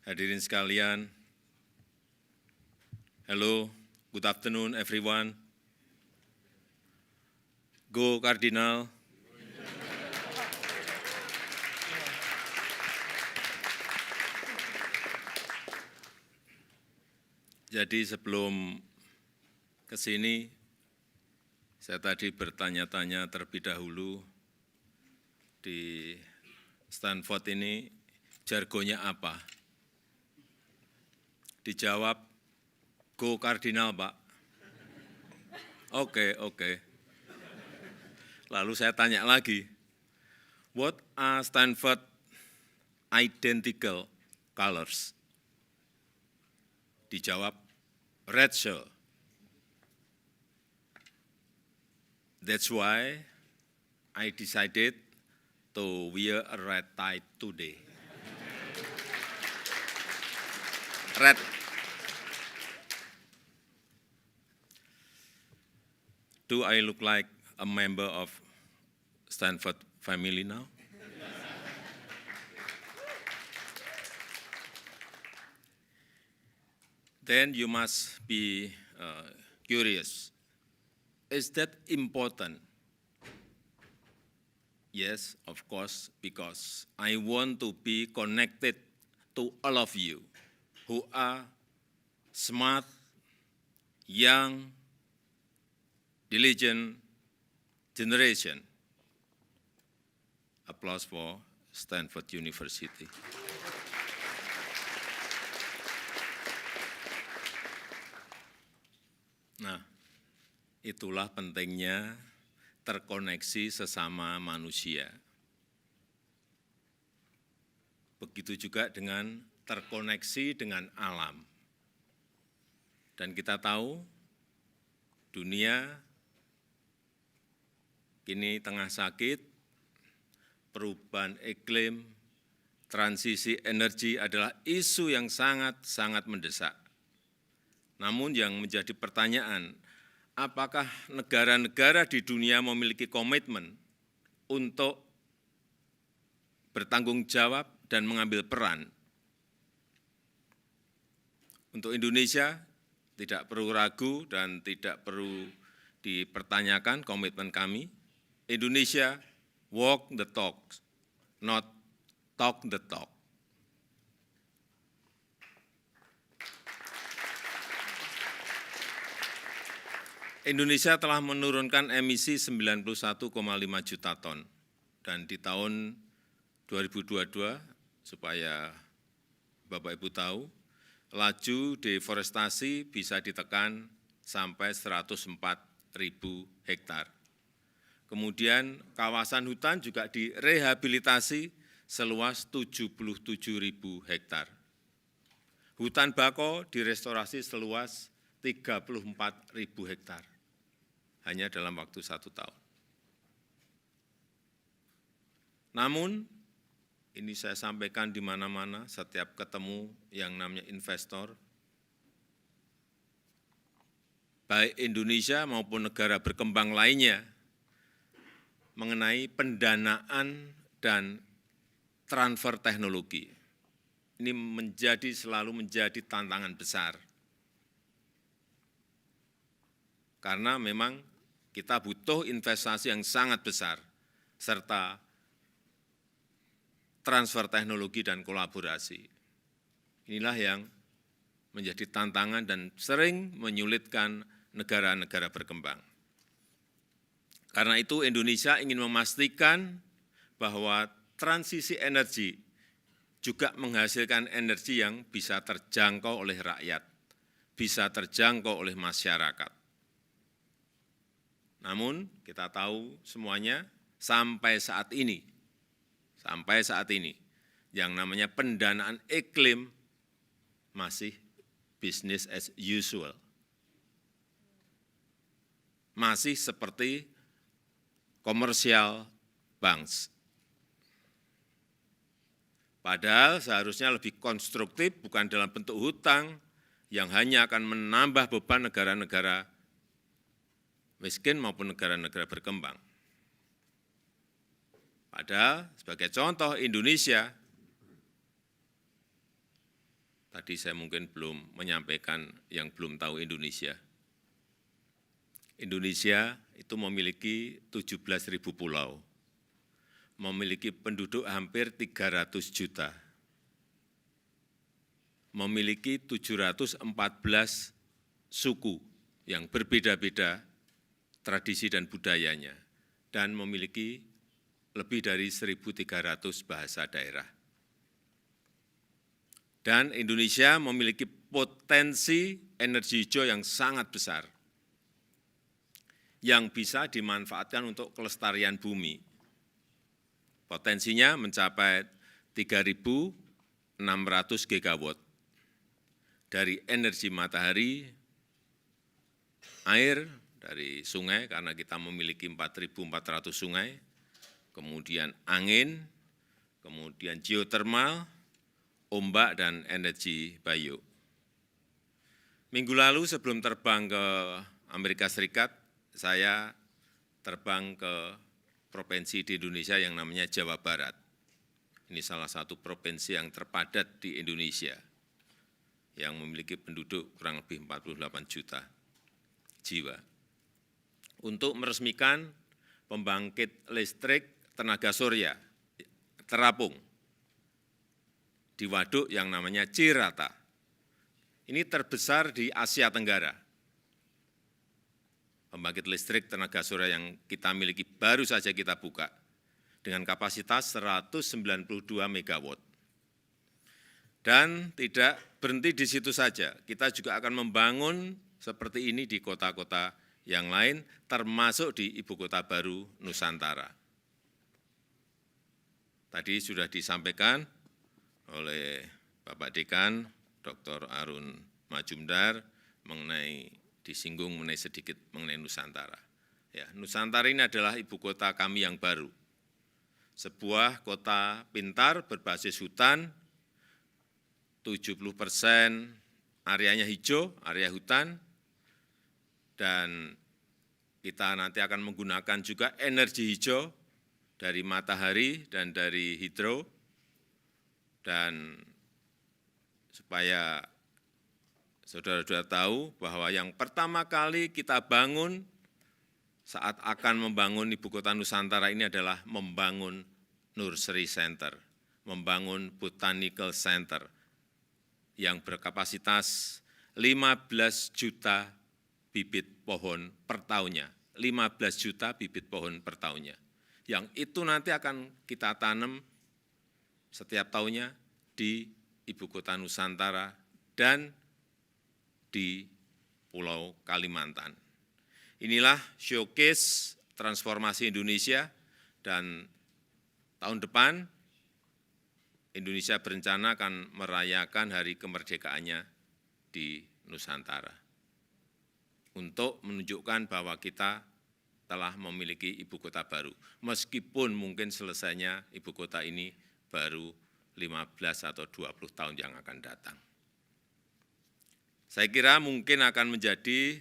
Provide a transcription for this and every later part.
Hadirin sekalian, hello, good afternoon everyone. Go Cardinal. Jadi sebelum ke sini, saya tadi bertanya-tanya terlebih dahulu di Stanford ini jargonnya apa? Dijawab, go Cardinal, Pak. Oke. Lalu saya tanya lagi, what are Stanford identical colors? Dijawab, red shirt. That's why I decided to wear a red tie today. Red. Do I look like a member of Stanford family now? Then you must be curious. Is that important? Yes, of course, because I want to be connected to all of you who are smart, young, diligent generation. Applause for Stanford University. Nah, itulah pentingnya terkoneksi sesama manusia. Begitu juga dengan terkoneksi dengan alam. Dan kita tahu dunia kini tengah sakit, perubahan iklim, transisi energi adalah isu yang sangat mendesak. Namun yang menjadi pertanyaan, apakah negara-negara di dunia memiliki komitmen untuk bertanggung jawab dan mengambil peran? Untuk Indonesia tidak perlu ragu dan tidak perlu dipertanyakan komitmen kami. Indonesia walk the talk, not talk the talk. Indonesia telah menurunkan emisi 91,5 juta ton, dan di tahun 2022, supaya Bapak Ibu tahu, laju deforestasi bisa ditekan sampai 104.000 hektar. Kemudian kawasan hutan juga direhabilitasi seluas 77.000 hektar. Hutan bakau direstorasi seluas 34.000 hektar. Hanya dalam waktu 1 tahun. Namun, ini saya sampaikan di mana-mana, setiap ketemu yang namanya investor, baik Indonesia maupun negara berkembang lainnya, mengenai pendanaan dan transfer teknologi. Ini selalu menjadi tantangan besar. Karena memang kita butuh investasi yang sangat besar, serta transfer teknologi dan kolaborasi. Inilah yang menjadi tantangan dan sering menyulitkan negara-negara berkembang. Karena itu Indonesia ingin memastikan bahwa transisi energi juga menghasilkan energi yang bisa terjangkau oleh rakyat, bisa terjangkau oleh masyarakat. Namun kita tahu semuanya sampai saat ini, yang namanya pendanaan iklim masih business as usual. Masih seperti commercial banks. Padahal seharusnya lebih konstruktif, bukan dalam bentuk hutang yang hanya akan menambah beban negara-negara miskin maupun negara-negara berkembang. Padahal sebagai contoh Indonesia Tadi saya mungkin belum menyampaikan yang belum tahu Indonesia. Indonesia itu memiliki 17.000 pulau, memiliki penduduk hampir 300 juta, memiliki 714 suku yang berbeda-beda tradisi dan budayanya, dan memiliki lebih dari 1.300 bahasa daerah. Dan Indonesia memiliki potensi energi hijau yang sangat besar, yang bisa dimanfaatkan untuk kelestarian bumi. Potensinya mencapai 3.600 gigawatt dari energi matahari, air dari sungai karena kita memiliki 4.400 sungai, kemudian angin, kemudian geotermal, ombak, dan energi bio. Minggu lalu sebelum terbang ke Amerika Serikat, saya terbang ke provinsi di Indonesia yang namanya Jawa Barat. Ini salah satu provinsi yang terpadat di Indonesia, yang memiliki penduduk kurang lebih 48 juta jiwa. Untuk meresmikan pembangkit listrik tenaga surya terapung di waduk yang namanya Cirata. Ini terbesar di Asia Tenggara. Pembangkit listrik tenaga surya yang kita miliki baru saja kita buka dengan kapasitas 192 megawatt. Dan tidak berhenti di situ saja, kita juga akan membangun seperti ini di kota-kota yang lain, termasuk di ibu kota baru Nusantara. Tadi sudah disampaikan oleh Bapak Dekan, Dr. Arun Majumdar, disinggung sedikit mengenai Nusantara. Ya, Nusantara ini adalah ibu kota kami yang baru. Sebuah kota pintar berbasis hutan, 70% areanya hijau, area hutan, dan kita nanti akan menggunakan juga energi hijau dari matahari dan dari hidro, dan supaya saudara-saudara tahu bahwa yang pertama kali kita bangun saat akan membangun ibu kota Nusantara ini adalah membangun Nursery Center, membangun Botanical Center yang berkapasitas 15 juta bibit pohon per tahunnya, 15 juta bibit pohon per tahunnya. Yang itu nanti akan kita tanam setiap tahunnya di ibu kota Nusantara dan di Pulau Kalimantan. Inilah showcase transformasi Indonesia, dan tahun depan Indonesia berencana akan merayakan hari kemerdekaannya di Nusantara untuk menunjukkan bahwa kita telah memiliki ibu kota baru, meskipun mungkin selesainya ibu kota ini baru 15 atau 20 tahun yang akan datang. Saya kira mungkin akan menjadi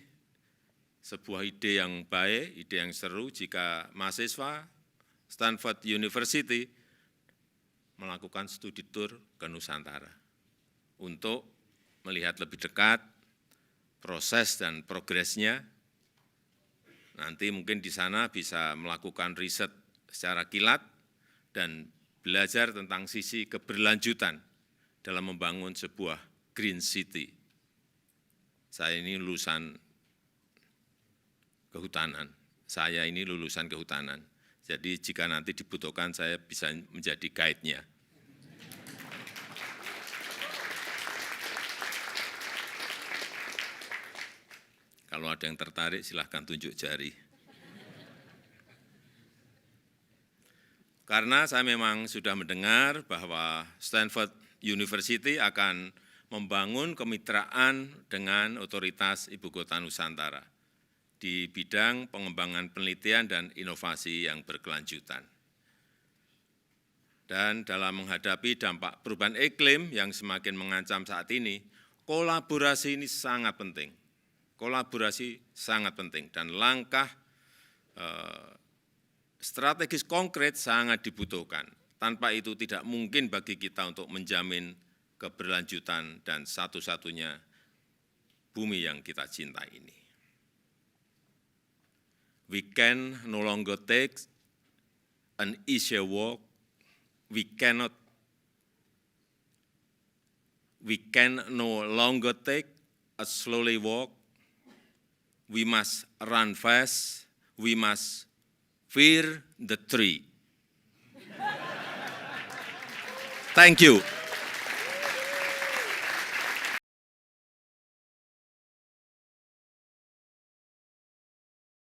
sebuah ide yang baik, ide yang seru jika mahasiswa Stanford University melakukan studi tour ke Nusantara untuk melihat lebih dekat proses dan progresnya. Nanti mungkin di sana bisa melakukan riset secara kilat dan belajar tentang sisi keberlanjutan dalam membangun sebuah green city. Saya ini lulusan kehutanan, jadi jika nanti dibutuhkan saya bisa menjadi guide-nya. Kalau ada yang tertarik silahkan tunjuk jari. Karena saya memang sudah mendengar bahwa Stanford University akan membangun kemitraan dengan otoritas Ibu Kota Nusantara di bidang pengembangan penelitian dan inovasi yang berkelanjutan. Dan dalam menghadapi dampak perubahan iklim yang semakin mengancam saat ini, kolaborasi ini sangat penting. Kolaborasi sangat penting dan langkah strategis konkret sangat dibutuhkan. Tanpa itu tidak mungkin bagi kita untuk menjamin keberlanjutan, dan satu-satunya bumi yang kita cintai ini. We can no longer take an easier walk. We can no longer take a slowly walk. We must run fast. We must fear the tree. Thank you.